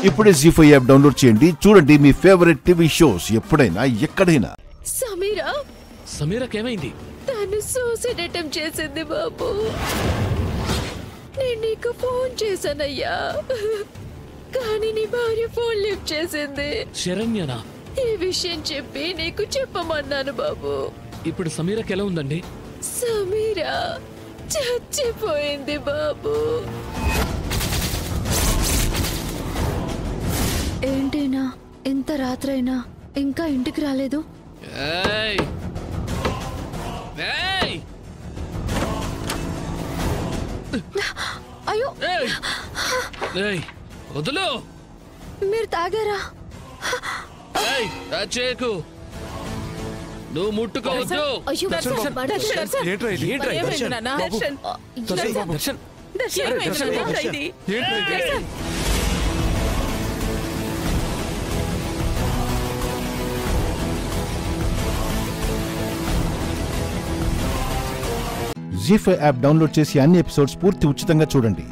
ఇప్పుడే జీ5 app download చేయండి. చూడండి మీ ఫేవరెట్ టీవీ షోస్ ఎప్పుడైనా ఎక్కడైనా. సమీరాకేమైంది? తను సూసైడ్ అటెంప్ట్ చేసింది బాబు. నేను నీకు ఫోన్ చేశానయ్యా, కానీ నీ భార్య ఫోన్ లిఫ్ట్ చేసింది. శరణ్యనా? ఈ విషయం చెప్పి నీకు చెప్పమన్నాను బాబు. ఇప్పుడు సమీరాకి ఎలా ఉందండి? సమీరా చచ్చిపోయింది బాబు. ఏంటైనా ఇంత రాత్రైనా ఇంకా ఇంటికి రాలేదు? అయ్యో వదులు. మీరు తాగారా? నువ్వు ముట్టుకోవద్దు. జీ5 యాప్ డౌన్లోడ్ చేసి అన్ని ఎపిసోడ్స్ పూర్తి ఉచితంగా చూడండి.